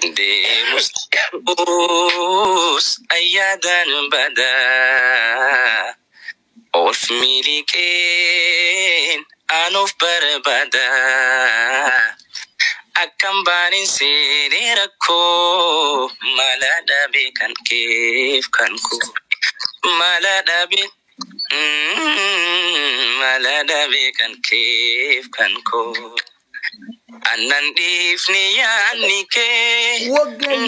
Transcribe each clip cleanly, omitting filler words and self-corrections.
deemus ayyaadan bada of miliqeen anuuf barbada akkam baanin seenee rakkoo mala dhabe kan keef kan koo mala dhabe kan keef kan koo Anan difni yaani ke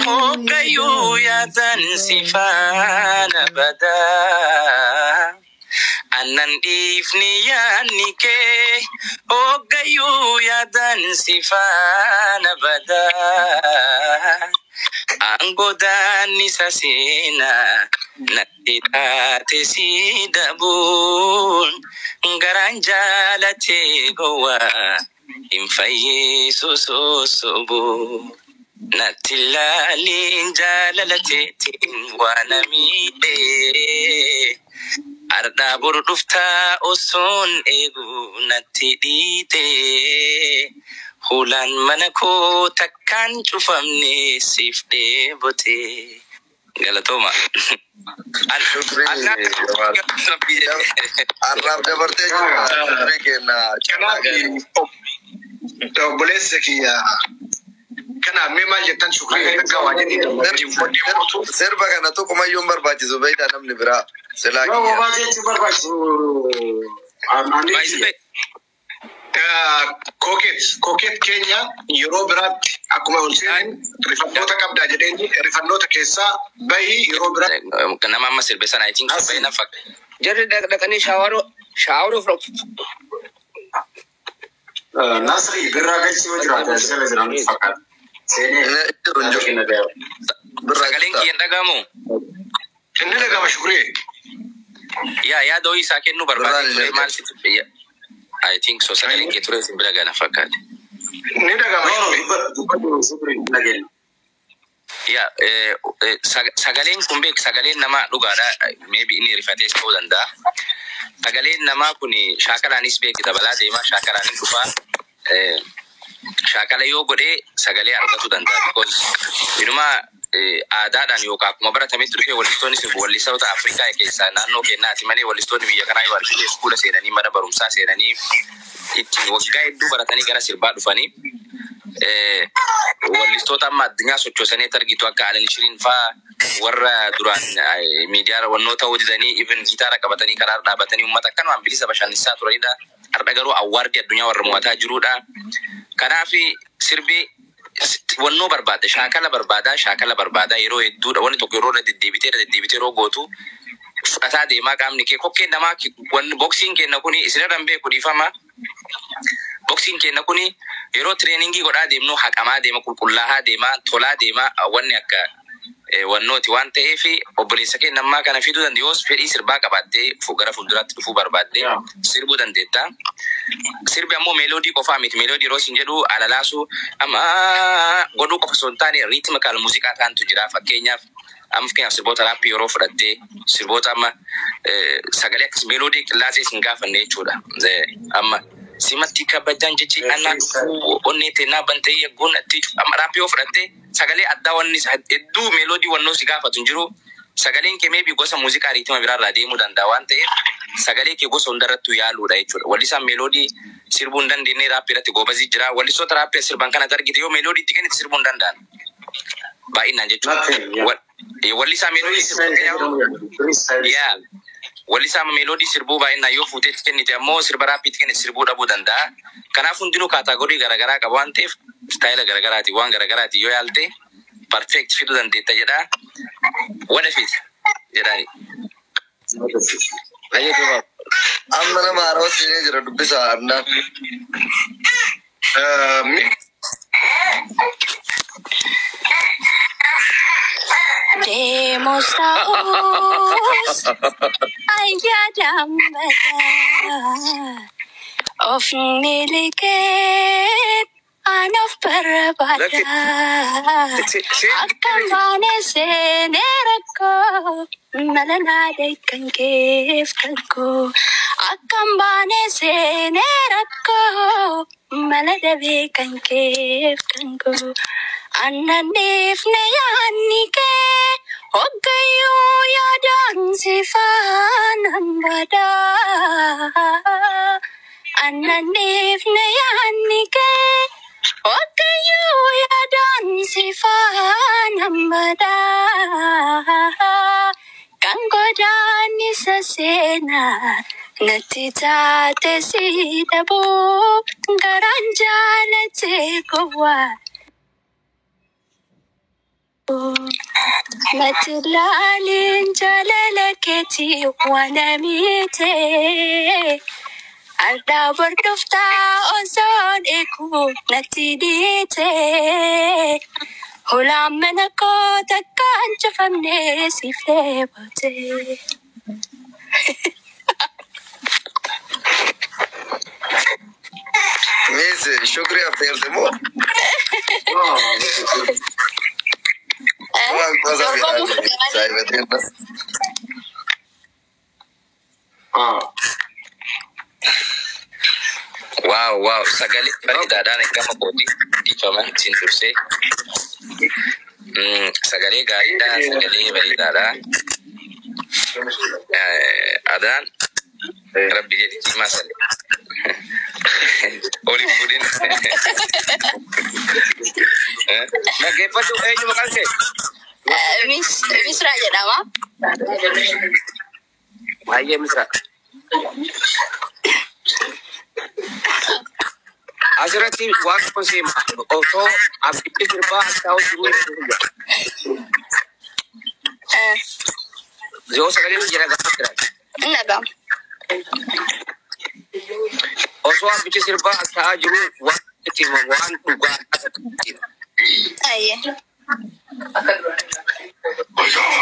Hogayu yatan sifana bada Anan difni yaani ke Hogayu yatan sifana bada Anggodan nisasina Nakitate sidabun Garanjalate goa Infaye so Natilali jalalate wanamide Arda burdufta oson egu natidite Hulan manako takkan cufamne sifde bote Galatoma Arab dabarte kena boleseki ya kana mema jetan shukriya takka wajidi serba kana to kuma yum barbaji zubayda namni bira selaki no baje ci barbaji amani koket Kenya Eurobirat akuma hulsen rifannota qabda jedeni rifannota keessa bayi Eurobirat kana mama silbesan I think bayna fak jarri dakani shawaro from Nasri geragalchi wajrata selezran fakat sene runjo kinada beragaling kian dagamu kenne daga shukriya ya doi sakin nu barbadi mal situ ya I think so sagaling ke turun simbraga na fakat ni daga shukriya nagel ya sagaling kumbe sagaling nama lugara maybe ini rifates ko danda sagaling nama kuni shakala nisbe kita balade ma shakala ni kufa shakala yo gode sagale argatu danda because inuma aadadan yo ka kuma barata mitru ke walistoni se walli South Africa ke sanano ke nati mane walistoni biya kana yo warti school se dani mara barumsa se dani itti wagai du baratani kana sirba dufani walistota madnya sochosane targito akka alin shirin fa warra duran media wannota wajidani even gitara kabatani karar dabatani ummata kan ambilisa bashan saturida ardagaru awardi adunya warra muwata jiruda kanafi sirbi wanno barbada shakala barbada yero edduda woni tokko de debite ro gotu fata de makamni ke kokke nama won boxing ke nakuni isradambe kudifama boxing ke nakuni yero trainingi goda demno hakama de makulkullaha de ma tola de ma wonni akka wannoti wante efi obolisa ke namma kana fidu dan dios fedi sirba kabade fugara fuldurat fu barbade sirbu dan deta sirbi ammo melody ko famit melody rosin jedu alalasu ama godu ko sontani ritmikal musica tan tujira fa Kenya am Kenya sirbota rapi ro fudate sirbota ma sagale kas melody klase singafa ne chuda ze amma simatika bajanji ana onete na bante yaguna ti am rapi ro fudate sagale adda wonni eddu melody wonno sigafa tunjiro sagale ke maybe gosa musica ritma birara de mudanda wante sagale ke gosa undaratu yalu da ichura walisa melody sirbundan dine rapirati gobazi jira waliso tarape sirban kana targite yo melody tikeni sirbundan dan ba ina je walisa melody ya walisa melody sirbu ba ina yo fute tikeni jamo sirbara pitikeni sirbu da budanda kana fundinu category gara-gara ka wante style gara-gara ti wan gara-gara ti yo yalte perfect fitu dan deta jeda wala fit jedani ayo coba amna maro sine jera dubisa anna Demos taos ayyadam bada of miliket anof barbada akkamane senerako malanade kankef kanko akambane senerako maladabe kankef kanko Annaniif na yaadni kee hoggayyuu yaadaan si faana badaa. Annaniif na yaadni kee hoggayyuu yaadaan si faana badaa. Kan godaannisa seenaa natti taate si dhabuu garaan jaalatee gowwaa. Natti laalin jaalala keetii waan miitee. Ardaa bordoftaa osoon eeguu natti dhiitee. Hulaan mana koo takkaan cufamnee siif deebotee. Miss, shukri affeerte moo? Waan gosa biraati. Saayibateen bas. Wow, sagalee bareedaadhaan eegama kooti dhiifama ittiin dursee. Sagalee gaariidha, sagalee bareedaadha. Adaan Rabbi jedhi cimaa sale. Oliin fuudhin. Dhaggeeffadhu eenyu maqaan kee? Misraa jedhama. Baay'ee Misraa. Asirratti waan kosee osoo abiddi sirbaa ta'uu jiru. Yoo sagaleen jira gaafa jira. Nagam. Osoo abiddi sirbaa ta'aa jiru waan itti waan dhugaa. Ayye.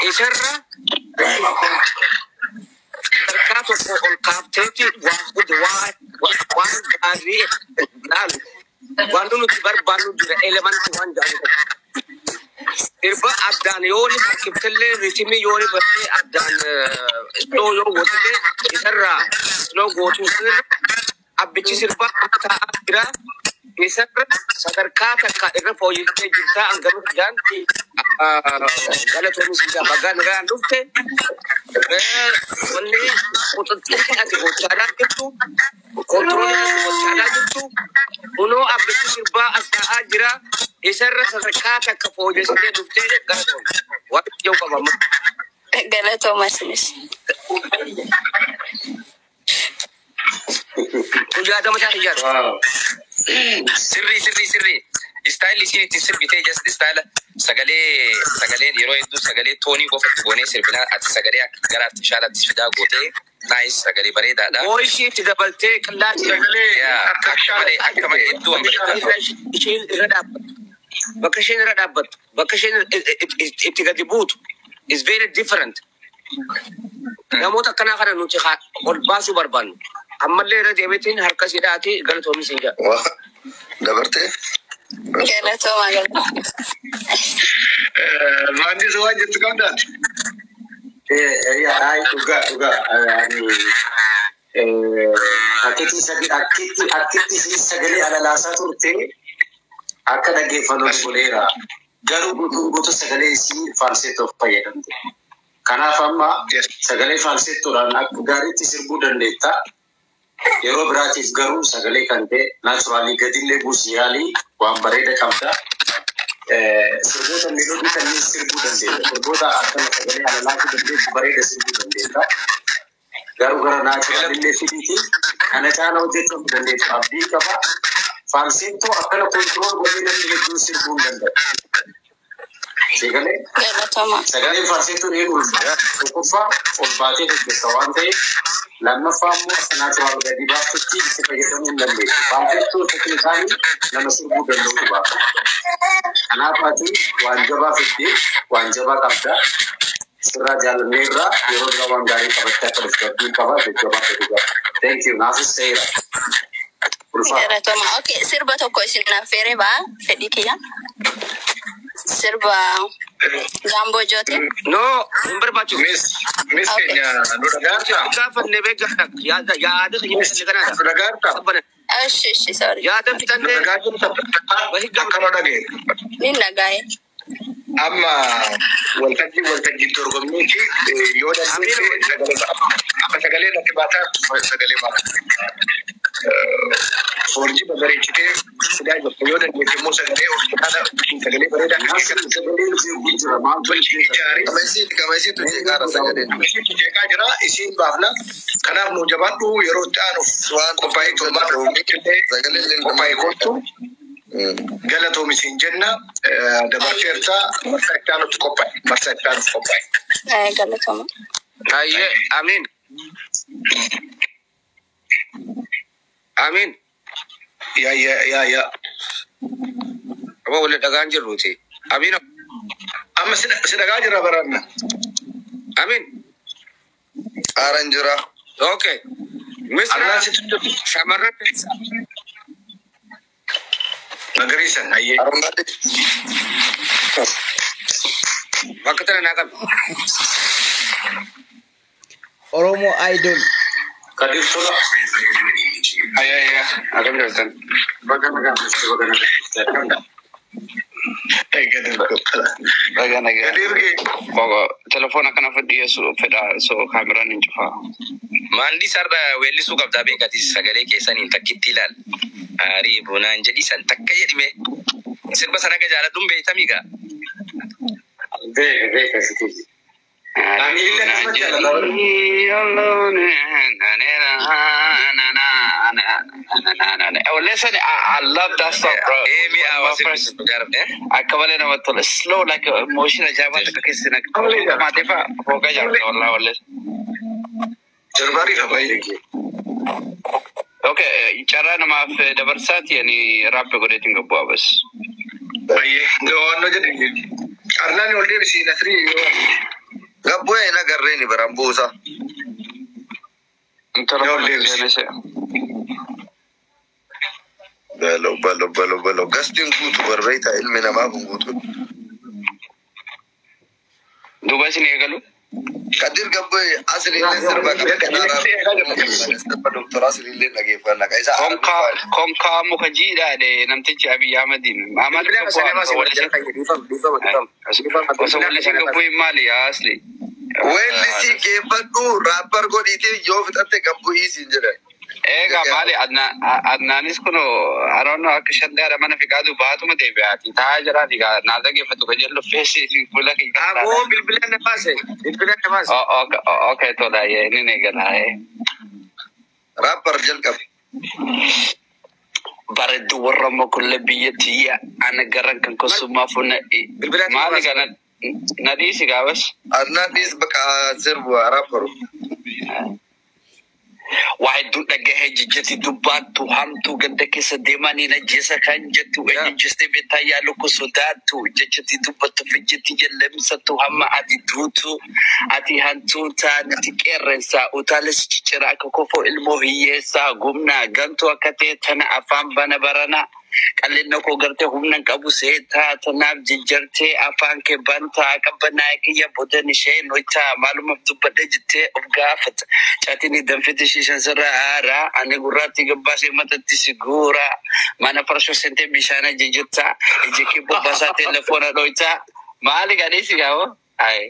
Isarra harkaa tokko ol kaafteetti waan gaarii laalu waan nuti barbaannu jira elemantii waan jaalatu. Sirba addaan yoo ni harkiftillee ritimii yoo ni bartee addaan iddoo yoo gootillee isarraa iddoo gootuu sirra abbichi sirbaa ta'aa jira. Isarra sadarkaa takka irra fooyyessee jirta hangaru fidaan galatoonni siidaa bagaan irraan dhufte wanni quxuxxii ati gochaadhaa jirtu kontiroolii ati gochaadhaa jirtu kunoo abbichi sirbaa as ta'aa jira. Isarra sadarkaa takka fooyyessee dhuftee galatoonni waan ijoo qabama. Galatooma sinis. Yaadama isaa xiyyaadha. Sirrii. Istaayilli isiin ittiin sirbitee just istaayila sagaleen yeroo hedduu sagalee toonii qofatti goonee sirbinaa ati sagalee akka garaatti shaalaatti fidaa gootee naayis sagalee bareedaadha. Ooyishii itti dabaltee qillaatti akka malee hedduu isheen irra dhaabbattu. Bakka isheen irra dhaabbattu bakka isheen itti gadi buutu is very different. Namoota akkanaa kana nuti ol baasuu barbaannu. Ammallee irra deebitiin harka siidhaati galatoomni siin jira. Dabartee. Galatooma. Maanni soo waan jettu qabdaati. Dhugaa. Akkitti sagalee alalaasaa turte akka dhaggeeffannoon godheera. Garuu guutuu sagalee isii faalseetoof fayyadamte. Kanaaf amma sagalee faalseettoodhaan akka gaariitti sirbuu dandeetta. Yeroo biraatiif garuu sagalee kan ta'e naachuraalii gadillee buusiyaalii waan bareeda qabda. Sirboota meeloodii kanneen sirbuu dandeetta. Sirboota akkana sagalee alalaasuu dandeessu bareeda sirbuu dandeetta. Garuu gara naachuraalillee fidiitiin kana caala hojjechuu dandeessu abdii qaba. Faalseettoo akkana kontirool godhee namni hedduun sirbuu danda'a. Sagaleen faalseettoon eeguudha. Tokkoffaa ol baatee hojjetta waan ta'eef lammaffaa immoo naachuraal gadi baaftutti itti fayyadamuu hin dandeessu. Faalseettoo teknikaanii nama sirbuu danda'u baata. Kanaaf ati waan jabaa fiddee waan jabaa qabda. Sirraa jaalannee irraa yeroo biraa waan gaarii qabattee akka dhuftabduu qaba jajjabaa fedhu qaba. Thank you. Naafis seera. Galatooma. Okay, sirba tokko isin affeeree baa fedhii kiyya. Sirba Gambo Joote. No, hin barbaachisu. Miss keenya nu dhagaartaa? Gaafannee beekaa yaada keenya illee kanaadha. Dhagaartaa? Ashi, sorry. يا دم تاني akkana dhagee Ninna gaa'e. amma waltajjii dorgommiiti yoo dandeesse amma sagalee natti baataa sagalee baata forjii babareechitee sidaa jirtu yoo dandeesse immoo sagalee orjinaala sagalee bareedaa Kamasiitu jeeqaara sagalee. Kamasiitu jeeqaa jira isiin baafna kanaaf nu jabaadhu yeroo itti aanuuf waan qophaa'ee sagalee qophaa'ee kootu Galatoom isin jenna dabarteertaa marsaa itti aanutti qophaa'e. Galatooma. Ayye, amin. Amin. Ya. Apa boleh dagaan jirruuti. Amin. Amma si dhagaa jira baranna. Amin. Aaran jira. Okay. Misra shamarran magariisan hayyee. bakka tana naa qabi. Oromo Idol. Kadir Tola. Ayya. Agam jirtan. Bagana. Koko telefoon akkana fudhiyeessu fedha so kaameraan hin cufa. Maandi sarra weellisuu qabdaa beekati sagalee keessaniin takkitti ilaal. Aarii bunaan jedhi san takka jedhime. Sirba sana ga jaaladhuun beeytamiigaa. Beeka sitii. Listen, I love that song, bro. I come in with slow, like emotional. Okay, cara nama dabarsat yani rap goreting gabwas. No jadi. Arnani oleh bisi nasri. Gabwa ina garre ni barambusa. Balo. Gastin kutu barreita ilmi nama kutu. Duba sini galu. Kadir gabwa asli ni serba doktor asli ni lagi fana kaisa. Konka mukajira de namtichi Abiy Ahmedin. Ahmad mali asli. Wellisi keeffadhu raapar godhite yoo fixatte gabbu hiisiin jedhan. Eega maali adnaanis kun aroon akka shandara mana fiqaadu baatuma deebi'aati. Taa jiraati gaa naa dhaggeeffatu kan jedhu feesi fuula kiyya. Aboo bilbila namaase. Okay tola inni eegalaa. Raapar jalqabe. Bareedu warra makulle biyyattiya ana garan kan kosumaaf maali kana nadhiisi gaabas. Nadhiis bakka sirbu raaparu. Waxay du dhagahay jijjati dubbaattu hamtu ganda keessa deemanii najjeesa kan jettu eenyu jistee beektaa yaaluu ku sodaattu jijjati dubbattu fijjati jallamsattu hamma ati duutu ati hantuutaa nati qeerrensaa utaalas cicciraa akka kofoo ilmoo hiyyeessaa gumnaa gantuu akka ta'e tana afaan bana barana qal'inna koo gartee humna qabu seetaa tanaaf jijjartee afaan kee bantaa qabbanaa kiyya bodan ishee noitaa maalumaaf dubbadhe jettee of gaafata caatini danfite shishan sirra aaraa ani gurraatti gabbaasee matatti siguura mana farshoo sentee bishaana jijjirtaa iji kee bobbaasaa telefoona dhoytaa maali gadhiisi gaabo ay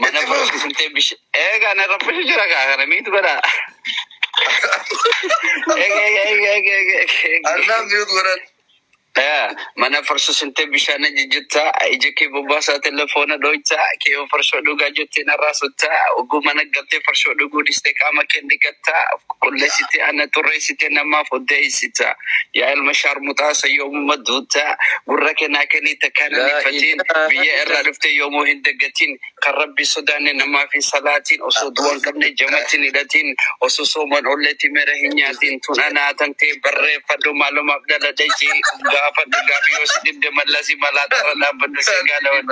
mana farshoo sentee bishaan eegaa na rabbashu jira kaa kana miitu godhaa. Arnam miut goran. Mana farshoo sentee bishaana jijjirtaa iji kee bobbaasaa telefoona dhoytaa kee farshoo dhugaa jettee narraa sottaa oguu mana galtee farshoo dhuguu dhistee qaama kee dhiqattaa qulleessitee ana xurreessitee namaaf oddeessita yaa ilma shaarmuxaa sayyoomuma duutaa gurra kennaa kenniita kana nifatiin biyya irraa dhuftee yoomuu hin daggatiin kan rabbi sodaanne namaa fi salaatiin osoo du'an qabne jamatiin hidhatiin osoo sooman olleetti mera hin nyaatiin tun anaatan ta'e barreeffadhu maalumaaf dhaladhe jee fadde gabi yo sidde malasi malata rana bandu segala won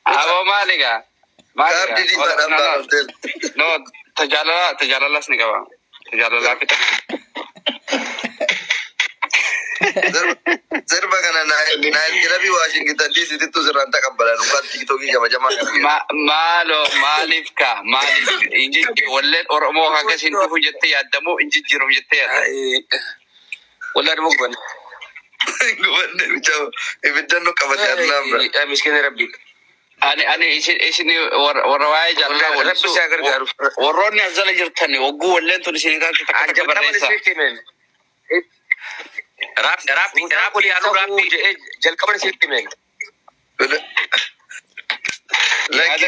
abo maliga no tajalala sni kawa tajalala kita Serba kana na kirabi Washington DC itu seranta kambalan bukan TikTok jama-jama malif inji wallet oromo haga sintu hujette yadamu inji jirum jette ya ولا نبغى قولنا بيجاو يبدأ قبل أرنام يا مسكين ربي أنا إيشني ورواي جالنا ربي ساكر قارو وروني أزال جرتني وقوة اللي أنتوا نسيني كان عجب بريسا رابي جل كمان سيرتي من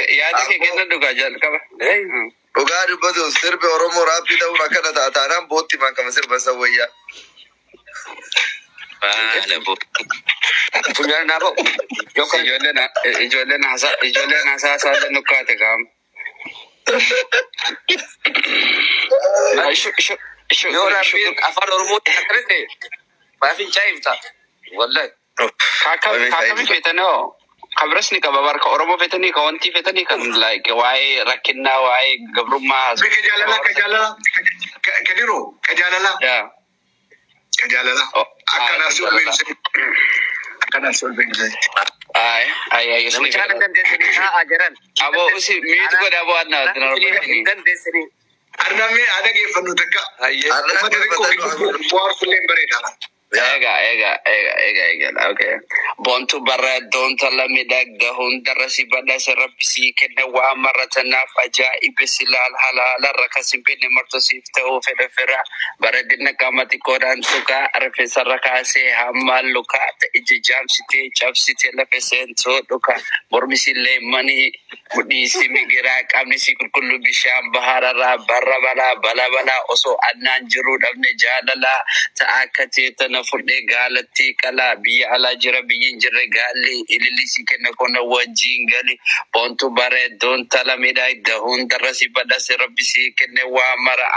يا ده كده دوكا جال كمان وقالوا بدو سرب ورمو رابي ده ونكنا تانام بوتي ما كم سرب سويا لا بو punya nabo يوكا إجولنا هسا نكات كام شو يو رابي أفر رموت حكرتي ما في شايف تا والله كاكا فيتنو خبرسني كبابار كأوروبا فيتني كونتي فيتني كان لايك واي ركنا واي قبرما كجاللا كديرو كجاللا يا كجاللا أكنا سول بين أي لما كان دم دسني ها أجران أبو أسي ميت كده أبو أنا دم دسني أنا مي أنا كيف نتكا أنا بوار فيلم بريدنا Ega. Okay. Bontu barra don talamidag dahun darasi bada serapisi kena wa maratana faja ibesilal halala rakasim bini martosif tau feda fera baradina kamati koran tuka refesa rakase hamal luka ta ijjam site chap site la pesento luka bormisi le mani budi simigira kamisi kullu bisham baharara barra bala oso annan jurud abne jalala ta akati tana furde galati kala biya ala jira biyin jira gali ilili sikene kona wajin gali pontu bare don talamida dahun darasi pada serabbi sikene wa mara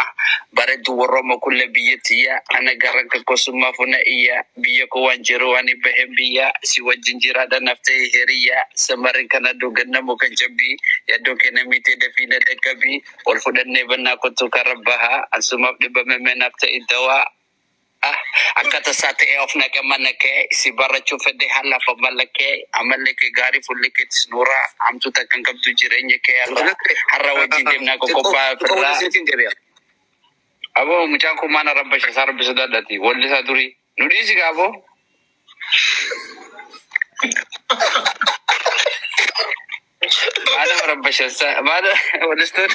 bare duwromo kulle biyatiya ana garaka kosuma funa iya biya ko wanjiro ani behembiya si wajin jira da nafte heriya samarin kana doganna mo kan jabbi ya dokene mite defina de kabi wal fudanne banna ko to karabaha asuma de bameme nafte idawa akata sate of na ke manake si bara chufe de hala fa balake amaleke gari fulike tsnura amtu takangam tu jirenye ke ala harra wajin dem na ko ba ferra abo mucha ko mana rabba shar bisada dati wolli saduri nudi siga abo mana rabba shasa mana wolli saduri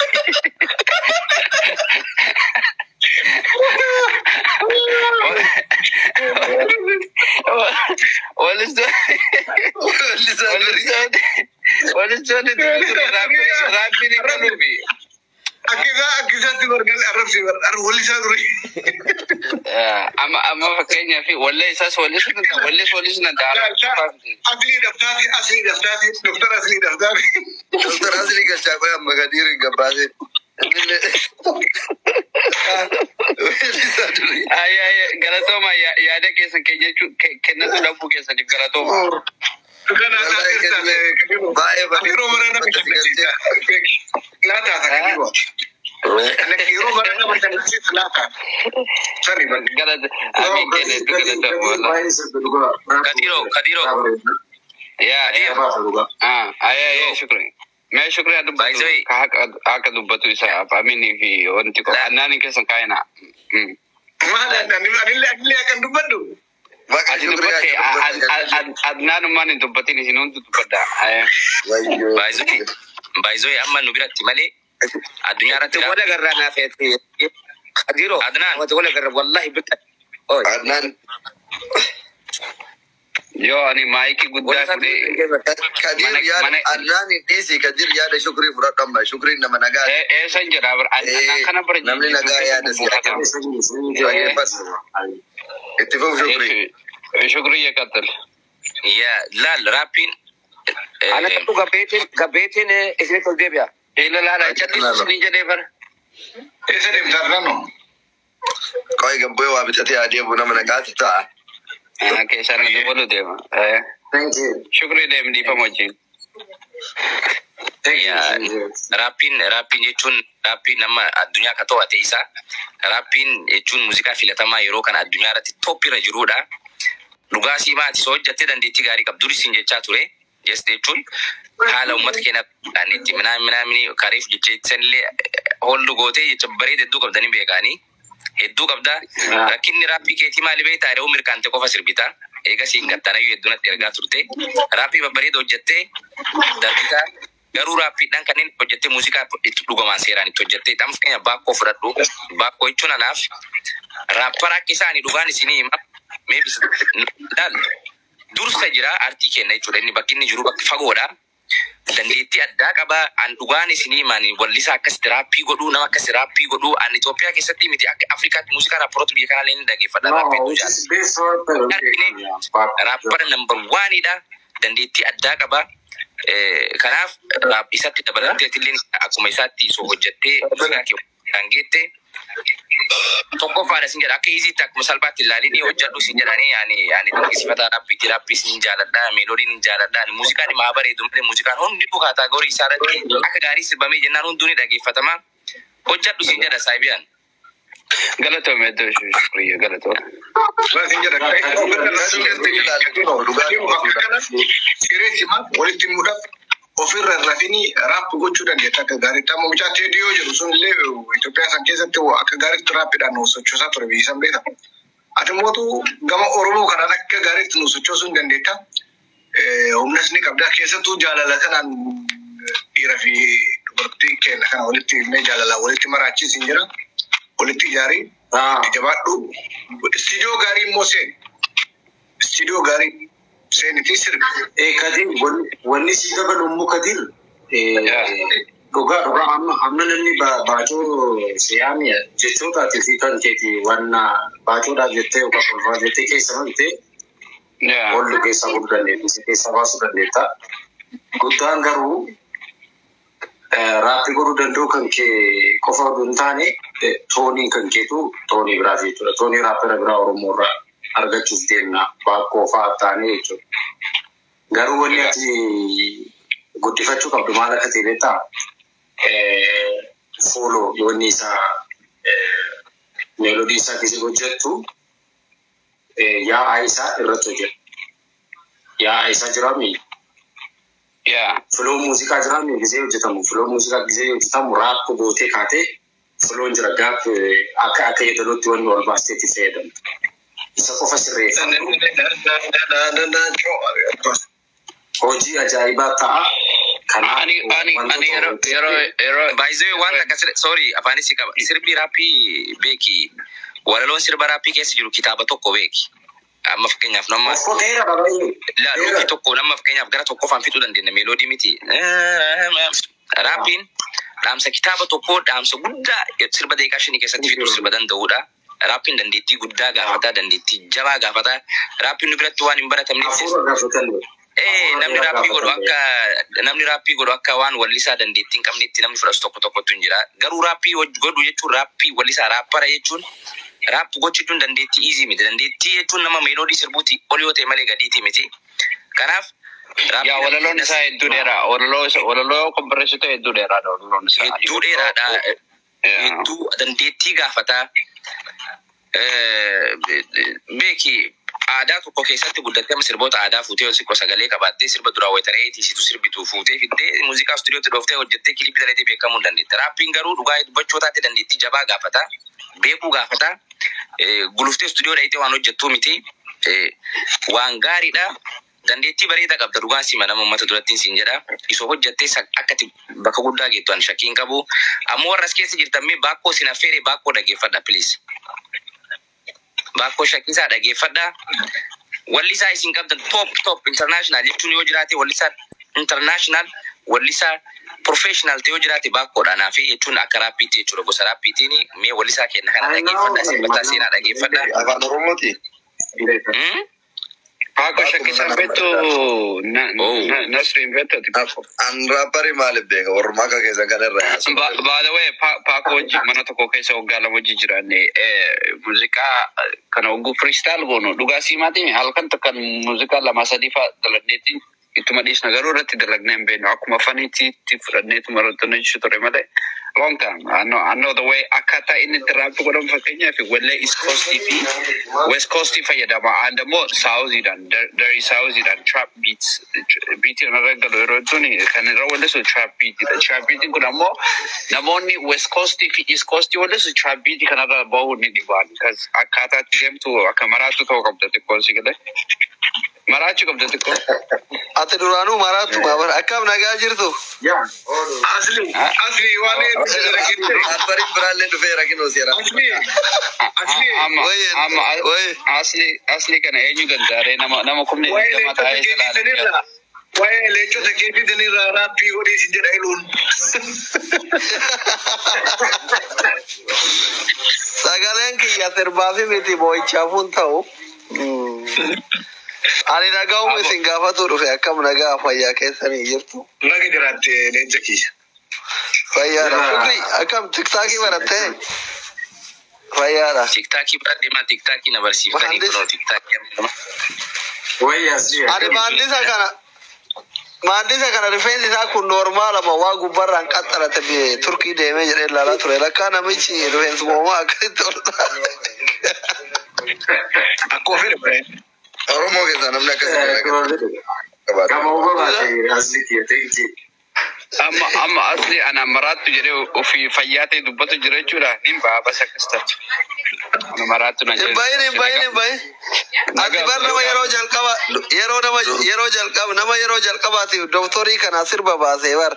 Akiza tiborgal Arab sibar wali saduri ama fakenya fi wala isas wala sunna dara asli daftati doktor asli ka chaba magadir gabase ay galatoma ya da kesan kenya kenna to dabu kesan galatoma kana ta bye kadiro marana lata ta kadiro ana kadiro marana matanasi lata sorry man galat ami kene galat wala kadiro ya ay shukran मैं शुक्रिया तो कहा का दुब्बतु इसा अमीनी भी उनती को अन्नानी के संकायना mana anile akan dubbadu adi dubbate adnan mani dubbati ni sinon dubbada baizoi amma nubiratti male adunya ratti wala garrana feti kadiro adnan wala garra wallahi bitta adnan yo ani maiki gudda kude kadir ya adnan disi kadir ya da shukri furadam ba shukri na managa sanjara bar anan kana bar namni naga ya da اتفاق شكري يا قتل يا لا رابين انا كنت قبيتين اسمه كولديبيا لا جدي سنين جديفر ese de tarrano koi gamboy wa bitati adi buna managati ta ke sana de bolu de thank you shukri de mdi pamoji ya rapin jechuun rapin nama addunyaa ka ta'u isa rapin jechuun muuziqaa filatamaa yeroo kana addunyaa irratti top irra jirudha dhugaa siimaati soo hojjattee dandeettii gaarii qabdu durisiin jechaa ture jechuun haala uummata keenya dhaanitti minaa kareef jecha sanillee hollu gootee jecha bareeda hedduu qabdanii beekanii hedduu qabda. Rakkinni raappii keetii maali beektaa? Yeroo mirkaante qofa sirbita. Eega siin gattanayyuu hedduunatti ergaa turte. Raappii babbareeda hojjettee darbitaa. Garuu raappiidhaan kanneen hojjettee muuziqaa itti dhugamaan seeraan itti hojjettee xamuuf keenya baakkoo fudhadhu. Baakkoo jechuun anaaf raappara akka isaanii dhugaan isinii hima. Meebis daal dursa jira aartii kenna jechuudha. Inni bakki inni jiru bakki fagoodha. Dandeettii addaa qaba. An dhugaan isinii himaan wallisaa akkasitti raappii godhuu nama akkasitti raappii godhuu an Itoophiyaa keessatti miti akka Afrikaatti muuziqaa raapparoota biyya kanaa illee dhaggeeffadha. Raappara number 1dha. Dandeettii addaa qaba. Kanaaf isatti dabalattee illee akkuma isaatti soo hojjettee kan geette tokkoffaadha sin jedha akka iisiitti akkuma salphaatti ilaalanii hojjedhu sin jedhanii ani dinqisiifataa raappii sin jaaladha meeloodiin jaaladha muuziqaan himaa bareedu malee muuziqaan hundi kaataagorii isaa irratti akka gaarii sirbamee jennaan hunduu ni dhaggeeffatama hojjedhu sin jedha saayibiyaan. Galatoomi iddoo shukriya galatoomi. Walitti muudhaaf ofirra rafini raap gochuu dandeetta akka gaariitti amma mucaa teediyoo jedhu sun illee Itoophiyaa san keessatti akka gaariitti raappiidhaan nu sochoosaa ture biyyisan beekta. Ati mootu gama Oromoo kanaan akka gaariitti nu sochoosuu hin dandeetta. Humnas ni qabda keessattuu jaalala kanaan dhiira fi dubartii kenna kana walitti ilmee jaalala walitti maraachiisin jira. Walitti ijaarii jabaadhu. Istiidiyoo gaarii immoo seeni. Istiidiyoo gaarii seenitii sirbi. Kadir wanni si dabalu immoo Kadir dhugaa amma namni baacoo siyaami jechootaati fi kan keeti wanna baacoodhaaf jettee yookaan kolfaa jettee keessa mantee wallu keessa godhuu dandeettu keessa baasuu dandeetta. Guddaan garuu raappii godhuu danda'u kan kee qofa oduu hin taane tooniin kan keetu toonii biraa jechuudha. Toonii raappara biraa Oromoo irraa argachuuf deemna baakkoo fa'aa taanee jechuudha. Garuu wanni ati guddifachuu qabdu maal akka ta'e beektaa? Fooloo yoonni isaa meelodii isaa keessa hojjettu yaa'aa isaa irratti hojjetu. Yaa'aa isaa jiraami. Flow muuziqaa jiraami gisee hojjetamu. Flow muuziqaa gisee hojjetamu raap gootee kaatee flow jira gaaf akka yeedalootti wanni wal baasteetti fayyadamtu. Isa qofa sirreeffatu. Hojii ajaa'ibaa ta'a. Ani yeroo baay'ee waan akkasii sorry afaanis qaba. Sirbi raappii beeki. Walaloon sirba raappii keessa jiru kitaaba tokko beeki. Amma fakkeenyaaf nama laaluu tokko nama fakkeenyaaf gara tokkoffaan fixuu dandeenya meeloodii miti. Raappiin dhaamsa kitaaba tokko dhaamsa guddaa sirba daqiiqaa 5 keessatti fixuu sirba danda'udha. Raappiin dandeettii guddaa gaafata, dandeettii jabaa gaafata. Raappiin nu biratti waan hin baratamneef namni raappii godhu akka waan wallisaa dandeettii hin qabnetti namni fudhatu tokkottu hin jira. Garuu raappii godhu jechuun raappii wallisaa raappara jechuun raap gochuun dandeettii easy miti. Dandeettii jechuun nama meeloodii sirbuuti ol yoo ta'e malee gadiiti miti. Kanaaf yaa walaloon isaa hedduu dheeraa. Walaloo kompireessitoo hedduu dheeraadha walaloon isaa. Hedduu dheeraadha. Hedduu dandeettii gaafata. Beeki aadaa tokko keessatti guddattee sirboota aadaa fuutee yoo sagalee qabaattee sirba duraa waytaree tiisitu sirbituu fuutee fiddee muuziqaa istuudiyootti dhooftee hojjettee kilipii dalaitee beekamuu hin dandeette. Raappiin garuu dhugaa dubbachootaatti dandeettii jabaa gaafata. Beekuu gaafata. Guluftee istuudiyoo dhayitee waan hojjettuu miti. Waan gaariidha. Dandeettii bareedaa qabda dhugaan si madama uummata durattiin siin jedha. Isoo hojjettee akkati bakka guddaa geettu an shakkiin qabu. Ammoo warra as keessa jirtan baakkoo sin affeere baakkoo dhaggeeffadha please. Baakkoo shakkisaa dhaggeeffadha. Wallisaa isin qabdan top international jechuun yoo jiraate wallisaa international wallisaa professional ta'ee yoo jiraate baakkoodha naafi jechuun akka raappiitti jechuudha gosa raappiitiin mee wallisaa kenna kana dhaggeeffadha sirbataa seenaa dhaggeeffadha. Afaan Oromooti. Baakkoo shakkisaa beektu Nasriin beektu. An raappari maaliif beeka warrumaa akka keessa kanarra yaasu. By the way, Paakoo mana tokko keessa waggaa lama hojii jiraanne muuziqaa kana hogguu freestyle goonu dhugaa siimaatiin halkan takkan muuziqaa 2-3 fa'aa dalanneetiin ittuma dhiisna garuu irratti dalagnee hin beeknu akkuma faniitti itti fudhanneetuma irratti hojjechuu ture malee long time. I know the way akkaataa inni itti raabtu godhamu fakkeenyaaf wallee East Coastii fi West Coastii fayyadama and immoo Southidhaan Derry Southidhaan trap beats beatiin irra galu yeroo tuni kan irra walleessu trap beatidha. Trap beatiin kun ammoo namoonni West Coastii fi East Coastii walleessu trap beatii kanarra bahuu ni dhibaan akkaataa itti deemtu akka maraatu ta'uu qabda xiqqoo si galee. Maraachuu qabda xiqqoo. Ati duraanuu maraattu baabara akkam nagaa jirtu? Asli waan Bari biraallee dhufee rakkina seera. Asli kana eenyu gargaaree nama kumne gama taa'ee jira. Waa'ee leencota keetii danirraa raappii godhee si jedha iluun. Sagaleen kiyya sirbaa fi miti boo'ichaafuun ta'u. Ani nagaa'uma isin gaafatu dhufe akkam nagaa fayyaa keessanii jirtu. Naga jiraatte leenca kiyya. Fayyaadha. Shukri akkam tiktaakii barattee? Fayyaadha. TikTokii baradhee maa TikTokii na barsiiftanii kunoo TikTokii amma. Ani maandisa kana rifeensi isaa kun normaala ma waa gubbarraan qaxxarate Turkii deemee jedhee ilaalaa ture. Lakkaa namichi rifeensi moomaa akkasitti ol Akkoo fedhe bare. Oromoo keessaa namni akkasii amma asli ana maraattu jedhee ofii fayyaa ta'e dubbatu jira jechuudha. Nin baabas akkas taatu. Ana maraattu na jedhu. Hin bahin. Ati bar nama yeroo jalqabaatiif doktorii kana sirba baasee bar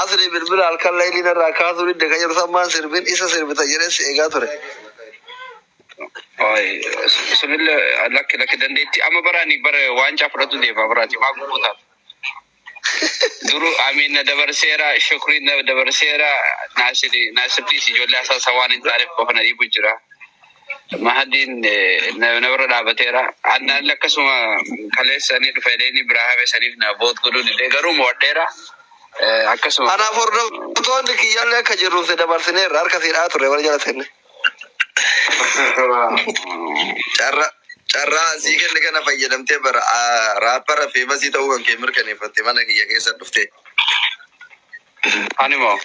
asli bilbila halkan layliin irraa kaasuu didde kan jiru sammaan sirbin isa sirbita jedhee si eegaa ture. Sunille lakki dandeetti amma baraani bara waancaa fudhatu deema baraati maa guutaa. Duru Amin dabarseera Shukriin dabarseera Naasirtiis ijoollee asaasa waan hin taaneef qofana dhiibu jira. Mahadiin namarra dhaabateera. Annaan akkasuma kaleessanii dhufeedheeni biraa hafeesaniif na boot godhuu didee garuu moodheera. Akkasuma. Kanaaf hordoftoonni kiyyaallee akka jirru si dabarsineerra harka siidhaa ture wal jala tenne. Carraa asii kenne kana fayyadamtee bara raappara feemasii ta'uu kan kee mirkaneeffatte mana kiyya keessa dhufte. Ani moo?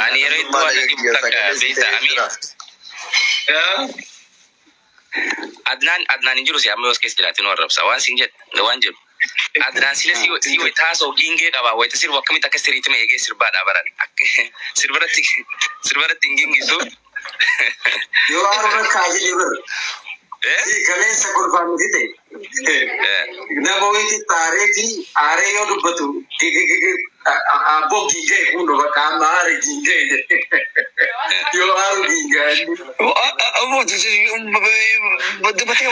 Ani yeroo itti waan dhibu takka beekta Amin. Adnaan hin jiru si amma yoos keessa jiraatiin warrabsa waan siin jedhu waan jedhu. Adnaan sila si taasoo giingee qaba wayita sirbu akkamitti akka sirriitti eegee sirbaadhaa baran sirbarratti hin giingisu. Yoo haala kaajee jiru. Kaleessa kolfamti ta'e. Nama wayiiti taareeti aaree yoo dubbatu abboo giingee hundi bakka amma aaree giingee yoo haaru giingee. Dubbatee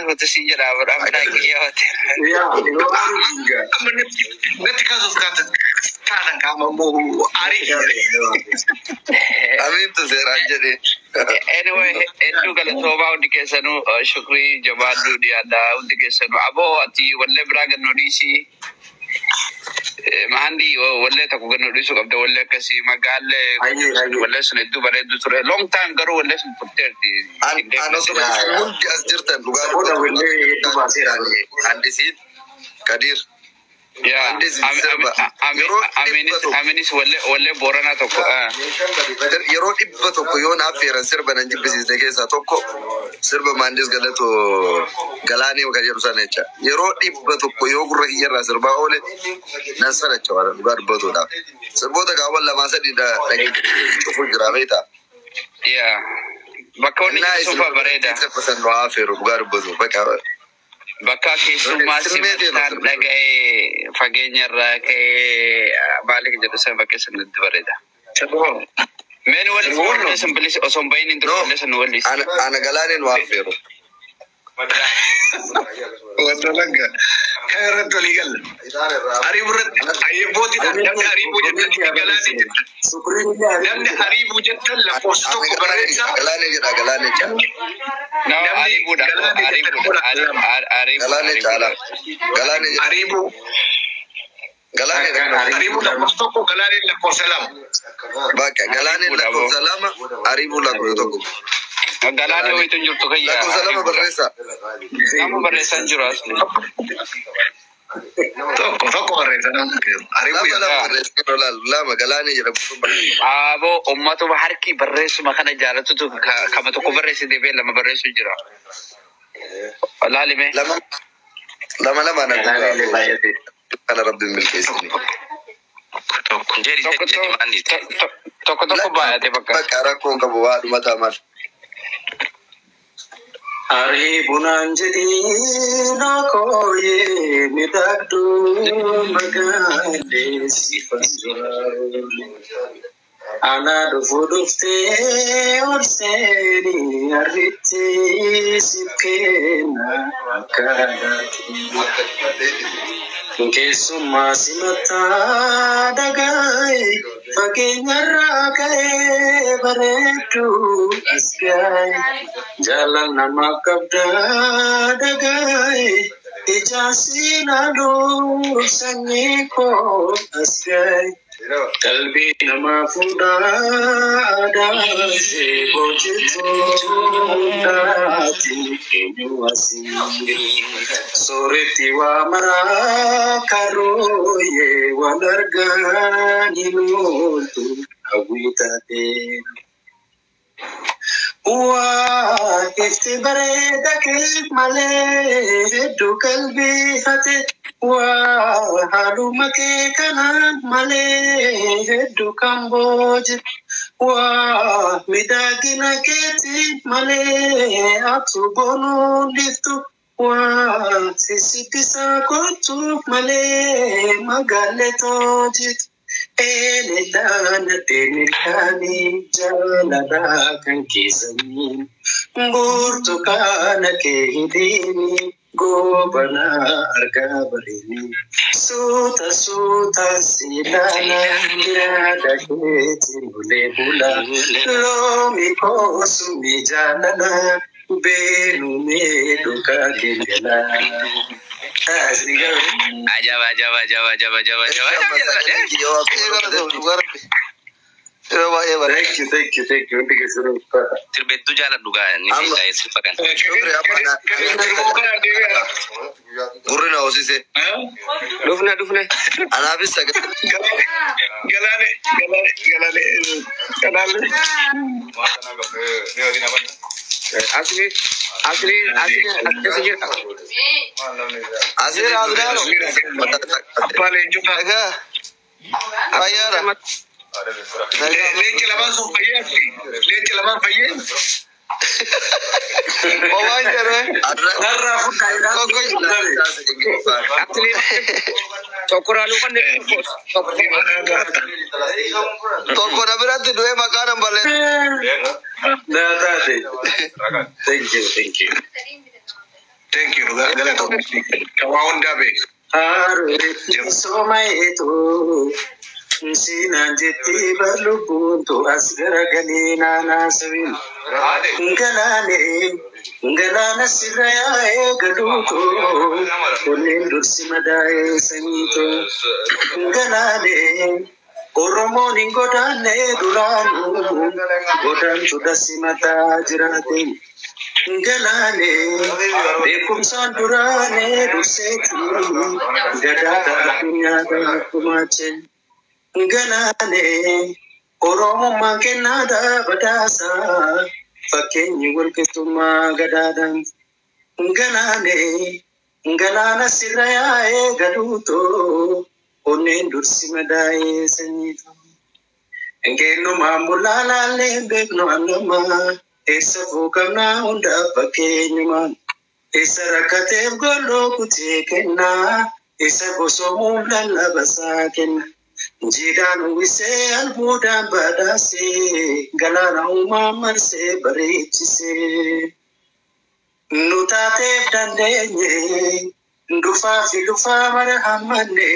wanta si jedhaa biraaf daakii yaawate. Yoo haaru giingee. Amma natti kaasuuf taatan qaama immoo aarii giingee. Amiintu seeraan jedhee. Anyway, hedduu galatoomaa hundi keessanuu Shukrii jabaaduu dhiyaadhaa hundi keessanuu aboo ati wallee biraa gannoo dhiisii mahandi wallee tokko gannoo dhiisuu qabda wallee akkasii magaallee wallee sun hedduu bareedduu ture long time garuu wallee sun turteerti. Hundi as jirtan dhugaa handisiin Kadir. Aminis wallee Booranaa tokko. Yeroo dhibba tokko yoo naaf feeran sirba nan jibbisiisne keessaa tokko sirba maandis galatoo galaanee kan jedhu sana jecha. Yeroo dhibba tokko yoo gurra kiyyarraa sirbaa oole nan sanacha waan dhugaa dubbatuudhaaf. Sirboota kaawwan lamaa sadiidha cufu jira beektaa. Bakka wanni keessumaa bareeda. Sirba nu haa feeru dhugaa dubbatu bakka keessummaa simataan dhaga'ee fageenyarraa ka'ee maaliif jedhu sana bakka sanatti bareeda. Meen walli simbilis osoo hin bahin hin dura walli sun walli. Ana galaaneen waan feeru. Wanta lagga kan irratti walii galla. Hariibuu irratti ayyeebbootidha. Namni hariibuu jettan galaanee jettan. Namni hariibuu jettan lakkoofsa tokko barreessa. Galaanee jedha galaanee jedha. Galaanee caala. Galaanee jedha. Hariibuu. Hariibuu lakkoofsa tokko galaanee lakkoofsa lama. Bakka galaanee lakkoofsa lama hariibuu lakkoofsa tokko. Galaanee wayitu jirtu kayyaa. Lakkoofsa lama barreessa. Nama barreessan jiru asli. Tokko barreessa nama ariibu لا مقالاني جرب Abo ummatuma harki barreessuma kana jaalatutu kama tokko barreessi deebi'ee lama barreessu jira. Laalime. لما انا انا ربي ملك اسمي Tokko baay'ate bakka. بك اراكم كبو واد متى مال Aribunan jadi nakoye midagdu magande sifanjoro ana dufudufte orseni arritte sipena akadati kesuma simata dagai fagenyarra kae baretu asgai jalan nama kabda dagai ijasi nadu sanyiko asgai kalbi nama fuda ada se bojitu dati wasi soreti wa mara karoye walarga ninutu awitate Wah, iftibare dakil male du kalbi hate. Wah, halu make kanan male du kamboj. Wah, midagina keti male atu bonu liftu. Wah, sisitisa kotu male magaletojit. Elelana tenilani jalada kan kisani burtukana kehidini gobana argabarini suta silana mirada keti bule bula lomi kosumi jalana benu meduka kendela Ajab. Thank you. Sirbettu jalan duga ni saya sirfakan. قرنا وسيسي Dufna. انا بس galane Asli jira. عزيز عزيز appale juta ayara leche laman son fayyati leche laman fayyen والله جرى Narra fukaira Asli Tokuralu kan toko na birati duwe makana mbale thank you gala to kawa onda be Somaito Sina jeti balubuntu asgara galina nasawin Ngalana siraya galuto Kunin dursi madae sanito Ngalane Oromo ningodane duranu Godan sudasi mata jirate Ngalane Bekumsan durane durseti Gadada kunyada kumache Ngalane Oromo mankenada badasa Fakkenyi walqixxumma gadaadan Ngalana sirraya eegaluuto onneen dursi madaa'ee sanyiito Engeenyumaan bulaalaallee beeknu annama eessa fuuqamnaa hundaaf fakkeenyumaan eessa rakkateef golloo kutee kennaa eessa bosoomuun lallabasaa kenna Jidaan uwwisee albuudaan badhaasee galaana uumaa marsee bareechisee nu taateef dandeenye dhufaa fi dhufaa mara hammanne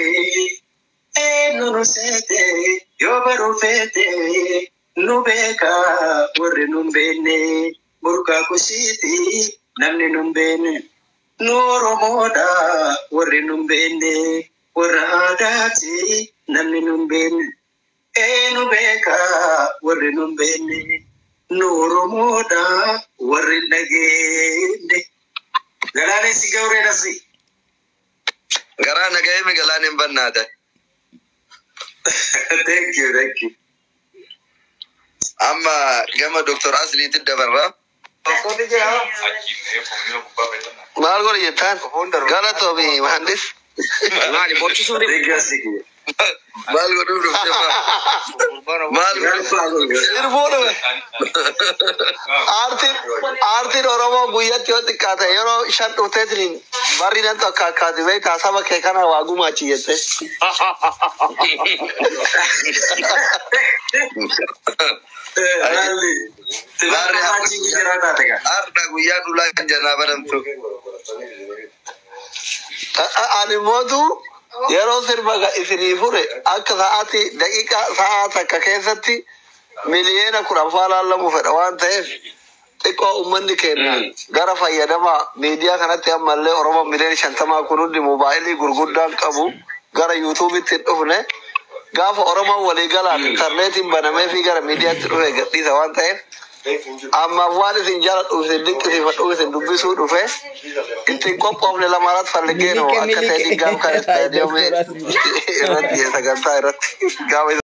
eenyu nu seete yoo baruu feete nu beekaa warri nu hin beekne burqaa kushiiti namni nu hin beekne nu Oromoodha warri nu hin beekne warra aadaati namni nu hin beekne eenyu beekaa warri nu hin beekne nu Oromoodha warri hin dhageenye. Galaanessi gawreedhasi. Garana gaya mi galanin bannada. Thank you. Amma gama Dr. Asli tiddabarra. Maal gol jettan? Galato bi mahandis. Maali bochi suri. Maal godhu dhufte maal Sirboonu. Aartiin Oromoo guyyatti yoo xiqqaate yeroo shan dhufteetiin barri nan tokko akkaati beektaa saba kee kana waa gumaachi jette. Arda guyyaa dhulaa kan jannaa badamtu. Ani mootu yeroo sirba isinii fure akka sa'aati daqiiqaa sa'a takka keessatti miliyeena 10 faalaallamu fedha waan ta'eef xiqqoo uummanni keenya gara fayyadama miidiyaa kanatti ammallee Oromoo miliyoona 50 kun hundi moobaayilii gurguddaan qabu gara yuutuubitti dhufne gaafa Oromoo walii galaan intarneetiin banamee fi gara miidiyaatti dhufe gadhiisa waan ta'eef amma waan isin jaaladhu isin dinqisiifadhu isin dubbisuu dhufe ittiin qophoofne lamaanaat falligeenoo akka ta'e dhiigaaf kan istaadiyoomii irratti sagantaa irratti gaafa